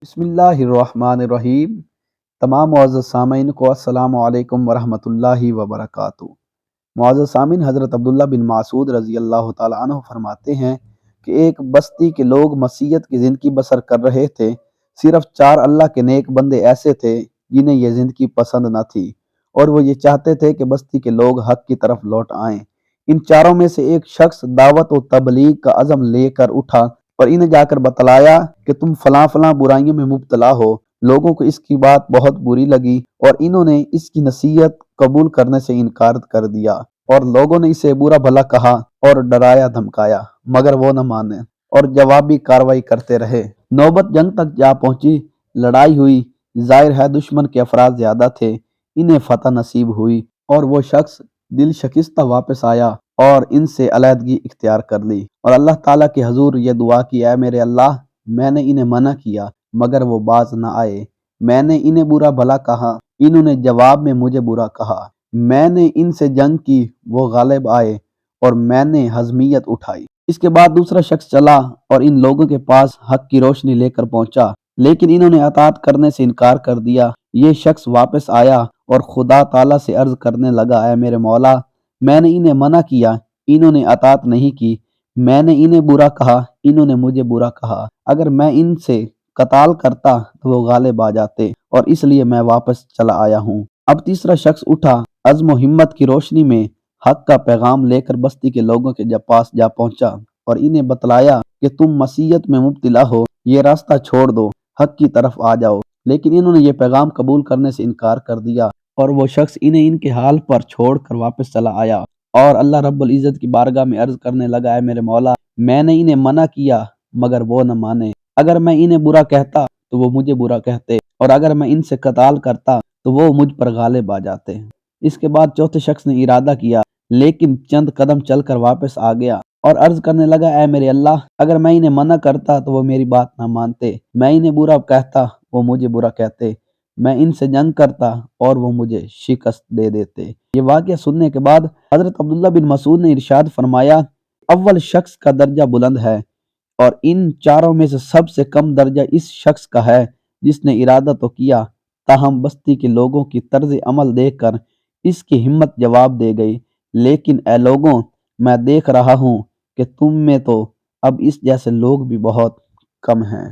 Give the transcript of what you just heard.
بسم اللہ الرحمن الرحیم۔ تمام معزز سامعین کو السلام علیکم ورحمۃ اللہ وبرکاتہ۔ معزز سامعین، حضرت عبداللہ بن مسعود رضی اللہ تعالیٰ عنہ فرماتے ہیں کہ ایک بستی کے لوگ مسیحیت کی زندگی بسر کر رہے تھے۔ صرف 4 اللہ کے نیک بندے ایسے تھے جنہیں یہ زندگی پسند نہ تھی، اور وہ یہ چاہتے تھے کہ بستی کے لوگ حق کی طرف لوٹ آئیں۔ ان چاروں میں سے ایک شخص دعوت و تبلیغ کا عزم لے کر اٹھا اور انہیں جا کر بتلایا کہ تم فلاں فلاں برائیوں میں مبتلا ہو۔ لوگوں کو اس کی بات بہت بری لگی اور انہوں نے اس کی نصیحت قبول کرنے سے انکار کر دیا، اور لوگوں نے اسے برا بھلا کہا اور ڈرایا دھمکایا، مگر وہ نہ مانے اور جوابی کارروائی کرتے رہے۔ نوبت جنگ تک جا پہنچی، لڑائی ہوئی۔ ظاہر ہے دشمن کے افراد زیادہ تھے، انہیں فتح نصیب ہوئی اور وہ شخص دل شکستہ واپس آیا اور ان سے علیحدگی اختیار کر لی، اور اللہ تعالیٰ کے حضور یہ دعا کی: اے میرے اللہ، میں نے انہیں منع کیا مگر وہ باز نہ آئے، میں نے انہیں برا بھلا کہا، انہوں نے جواب میں مجھے برا کہا، میں نے ان سے جنگ کی، وہ غالب آئے، اور میں نے ہزیمت اٹھائی۔ اس کے بعد دوسرا شخص چلا اور ان لوگوں کے پاس حق کی روشنی لے کر پہنچا، لیکن انہوں نے اطاعت کرنے سے انکار کر دیا۔ یہ شخص واپس آیا اور خدا تعالیٰ سے عرض کرنے لگا: اے میرے مولا، میں نے انہیں منع کیا، انہوں نے اطاعت نہیں کی، میں نے انہیں برا کہا، انہوں نے مجھے برا کہا، اگر میں ان سے قتال کرتا تو وہ غالب آ جاتے، اور اس لیے میں واپس چلا آیا ہوں۔ اب تیسرا شخص اٹھا، عزم و ہمت کی روشنی میں حق کا پیغام لے کر بستی کے لوگوں کے پاس جا پہنچا اور انہیں بتلایا کہ تم مسیحیت میں مبتلا ہو، یہ راستہ چھوڑ دو، حق کی طرف آ جاؤ، لیکن انہوں نے یہ پیغام قبول کرنے سے انکار کر دیا، اور وہ شخص انہیں ان کے حال پر چھوڑ کر واپس چلا آیا اور اللہ رب العزت کی بارگاہ میں عرض کرنے لگا: اے میرے مولا، میں نے انہیں منع کیا مگر وہ نہ مانے، اگر میں انہیں برا کہتا تو وہ مجھے برا کہتے، اور اگر میں ان سے قتال کرتا تو وہ مجھ پر غالب آ جاتے۔ اس کے بعد چوتھے شخص نے ارادہ کیا، لیکن چند قدم چل کر واپس آ گیا اور عرض کرنے لگا: اے میرے اللہ، اگر میں انہیں منع کرتا تو وہ میری بات نہ مانتے، میں انہیں برا کہتا وہ مجھے برا کہتے، میں ان سے جنگ کرتا اور وہ مجھے شکست دے دیتے۔ یہ واقعہ سننے کے بعد حضرت عبداللہ بن مسعود نے ارشاد فرمایا: اول شخص کا درجہ بلند ہے، اور ان چاروں میں سے سب سے کم درجہ اس شخص کا ہے جس نے ارادہ تو کیا، تاہم بستی کے لوگوں کی طرز عمل دیکھ کر اس کی ہمت جواب دے گئی، لیکن اے لوگوں، میں دیکھ رہا ہوں کہ تم میں تو اب اس جیسے لوگ بھی بہت کم ہیں۔